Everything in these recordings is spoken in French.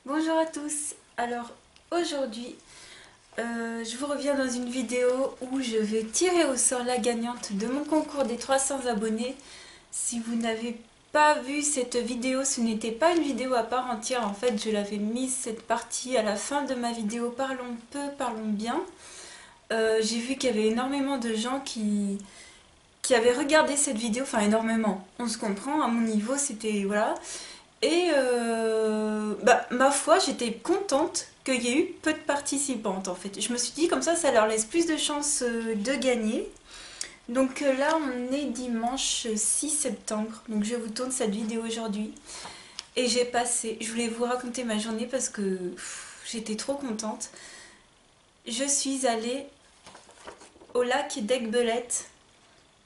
Bonjour à tous. Alors aujourd'hui je vous reviens dans une vidéo où je vais tirer au sort la gagnante de mon concours des 300 abonnés. Si vous n'avez pas vu cette vidéo, ce n'était pas une vidéo à part entière, en fait je l'avais mise cette partie à la fin de ma vidéo Parlons peu, parlons bien. J'ai vu qu'il y avait énormément de gens qui avaient regardé cette vidéo, enfin énormément, on se comprend, à mon niveau c'était voilà. Et ma foi, j'étais contente qu'il y ait eu peu de participantes en fait. Je me suis dit comme ça leur laisse plus de chances de gagner. Donc là, on est dimanche 6 septembre. Donc je vous tourne cette vidéo aujourd'hui. Et je voulais vous raconter ma journée parce que j'étais trop contente. Je suis allée au lac d'Aiguebelette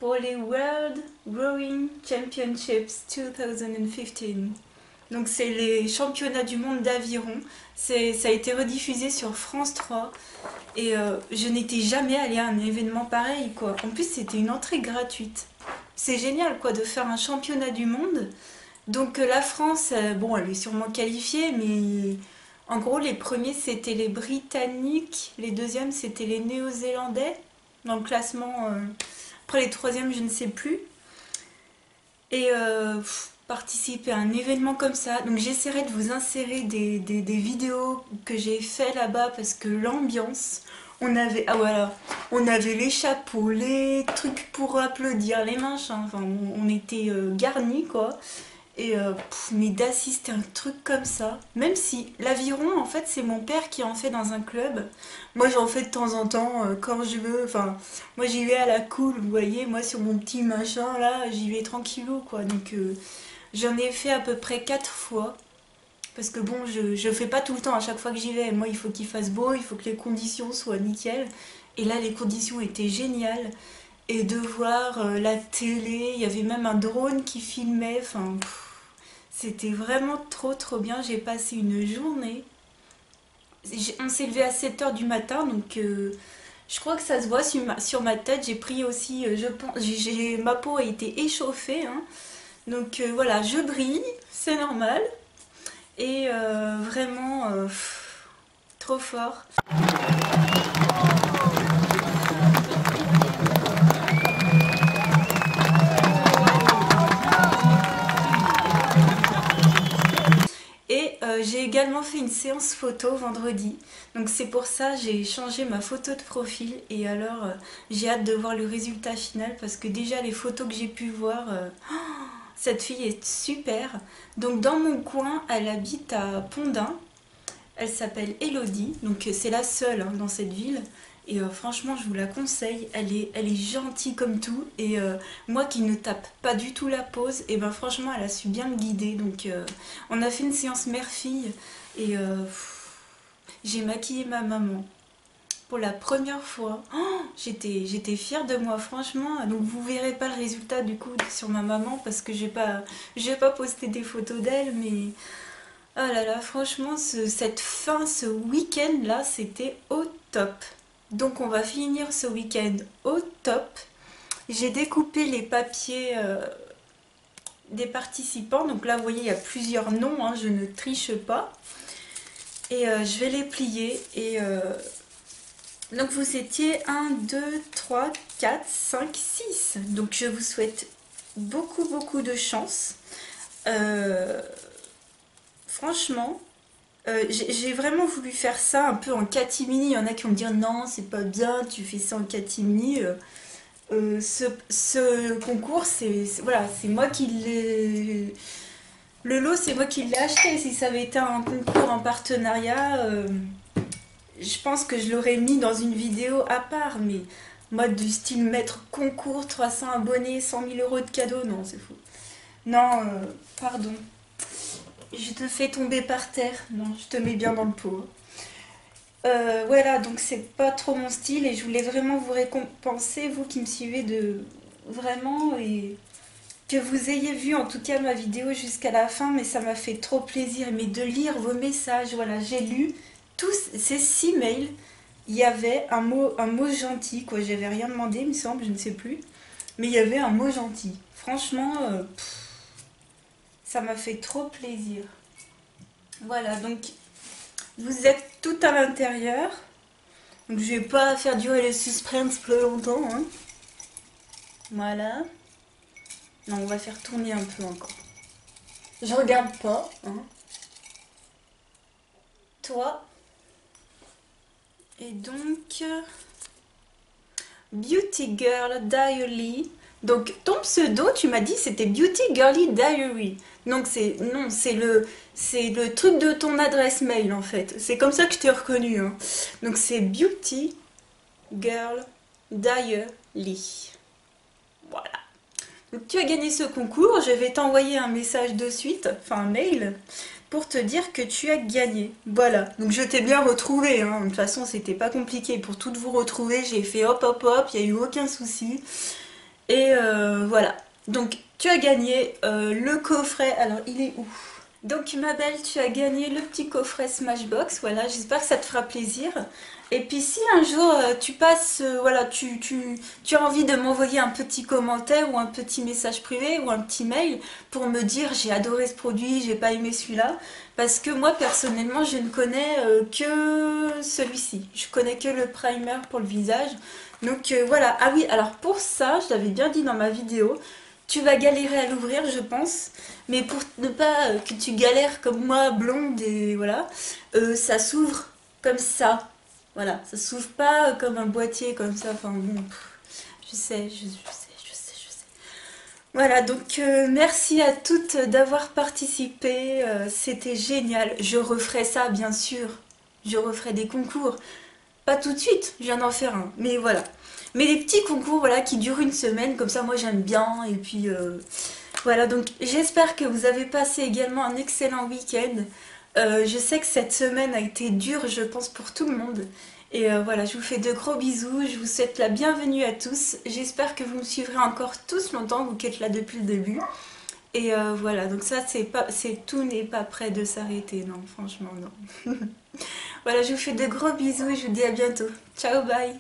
pour les World Rowing Championships 2015. Donc c'est les championnats du monde d'aviron. Ça a été rediffusé sur France 3. Et je n'étais jamais allée à un événement pareil, quoi. En plus, c'était une entrée gratuite. C'est génial, quoi, de faire un championnat du monde. Donc la France, bon, elle est sûrement qualifiée, mais en gros, les premiers, c'était les Britanniques. Les deuxièmes, c'était les Néo-Zélandais. Dans le classement, après les troisièmes, je ne sais plus. Et participer à un événement comme ça. Donc j'essaierai de vous insérer des vidéos que j'ai fait là-bas parce que l'ambiance, on avait les chapeaux, les trucs pour applaudir, les machins, enfin on était garnis quoi. Et mais d'assister à un truc comme ça, même si l'aviron en fait c'est mon père qui en fait dans un club, moi j'en fais de temps en temps quand je veux, enfin moi j'y vais à la cool, vous voyez, moi sur mon petit machin là j'y vais tranquillou quoi, donc j'en ai fait à peu près 4 fois, parce que bon je fais pas tout le temps à chaque fois que j'y vais, moi il faut qu'il fasse beau, il faut que les conditions soient nickel, et là les conditions étaient géniales, et de voir la télé, il y avait même un drone qui filmait, enfin c'était vraiment trop bien, j'ai passé une journée. On s'est levé à 7 h du matin, donc je crois que ça se voit sur ma tête. J'ai pris aussi, je pense, ma peau a été échauffée, hein. Donc voilà, je brille, c'est normal. Et vraiment, trop fort. Et j'ai également fait une séance photo vendredi. Donc c'est pour ça j'ai changé ma photo de profil. Et alors j'ai hâte de voir le résultat final. Parce que déjà les photos que j'ai pu voir, cette fille est super. Donc dans mon coin, elle habite à Pondin. Elle s'appelle Elodie. Donc c'est la seule hein, dans cette ville. Et franchement, je vous la conseille. Elle est gentille comme tout. Et moi qui ne tape pas du tout la pose, et ben franchement, elle a su bien me guider. Donc on a fait une séance mère-fille. Et j'ai maquillé ma maman pour la première fois. Oh, j'étais fière de moi, franchement. Donc vous verrez pas le résultat du coup sur ma maman parce que je vais pas poster des photos d'elle, mais oh là là, franchement, ce week-end là, c'était au top. Donc on va finir ce week-end au top. J'ai découpé les papiers des participants. Donc là, vous voyez, il y a plusieurs noms, hein, je ne triche pas. Et je vais les plier. Et donc vous étiez 1, 2, 3, 4, 5, 6. Donc je vous souhaite beaucoup de chance. Franchement, j'ai vraiment voulu faire ça un peu en catimini. Il y en a qui vont me dire non, c'est pas bien, tu fais ça en catimini. Ce concours, voilà, c'est moi qui l'ai. Le lot, c'est moi qui l'ai acheté. Si ça avait été un concours en partenariat, je pense que je l'aurais mis dans une vidéo à part. Mais moi, du style mettre concours, 300 abonnés, 100 000 euros de cadeaux, non, c'est fou. Non, pardon. Je te fais tomber par terre. Non, je te mets bien dans le pot. Voilà, donc c'est pas trop mon style et je voulais vraiment vous récompenser, vous qui me suivez de vraiment et que vous ayez vu en tout cas ma vidéo jusqu'à la fin, mais ça m'a fait trop plaisir, mais de lire vos messages, voilà, j'ai lu tous ces 6 mails, il y avait un mot gentil, quoi, j'avais rien demandé, il me semble, je ne sais plus, mais il y avait un mot gentil. Franchement, ça m'a fait trop plaisir. Voilà, donc vous êtes tout à l'intérieur. Donc je vais pas faire durer le suspense plus longtemps, hein. Voilà. Non, on va faire tourner un peu encore. Je regarde pas, hein. Toi. Et donc, Beauty Girl Diary. Donc ton pseudo, tu m'as dit c'était Beauty Girly Diary. Donc non, c'est le truc de ton adresse mail en fait. C'est comme ça que je t'ai reconnu, hein. Donc c'est Beauty Girl Diary. Voilà. Donc tu as gagné ce concours, je vais t'envoyer un message de suite, enfin un mail, pour te dire que tu as gagné. Voilà, donc je t'ai bien retrouvé, hein. De toute façon c'était pas compliqué pour toutes vous retrouver, j'ai fait hop hop hop, il n'y a eu aucun souci. Et voilà, donc tu as gagné le coffret, alors il est où? Donc ma belle, tu as gagné le petit coffret Smashbox, voilà, j'espère que ça te fera plaisir. Et puis si un jour tu passes, voilà, tu as envie de m'envoyer un petit commentaire ou un petit message privé ou un petit mail pour me dire j'ai adoré ce produit, j'ai pas aimé celui-là, parce que moi personnellement je ne connais que celui-ci, je connais que le primer pour le visage. Donc voilà, ah oui, alors pour ça, je l'avais bien dit dans ma vidéo, tu vas galérer à l'ouvrir je pense, mais pour ne pas que tu galères comme moi, blonde et voilà, ça s'ouvre comme ça. Voilà, ça s'ouvre pas comme un boîtier comme ça, enfin bon, je sais, je sais. Voilà, donc merci à toutes d'avoir participé, c'était génial. Je referai ça bien sûr, je referai des concours. Pas tout de suite, je viens d'en faire un, mais voilà. Mais des petits concours voilà, qui durent une semaine, comme ça moi j'aime bien, et puis voilà, donc j'espère que vous avez passé également un excellent week-end. Je sais que cette semaine a été dure, je pense, pour tout le monde. Et voilà, je vous fais de gros bisous, je vous souhaite la bienvenue à tous. J'espère que vous me suivrez encore tous longtemps, vous qui êtes là depuis le début. Et voilà, donc ça, tout n'est pas prêt de s'arrêter, non, franchement, non. Voilà, je vous fais de gros bisous et je vous dis à bientôt. Ciao, bye!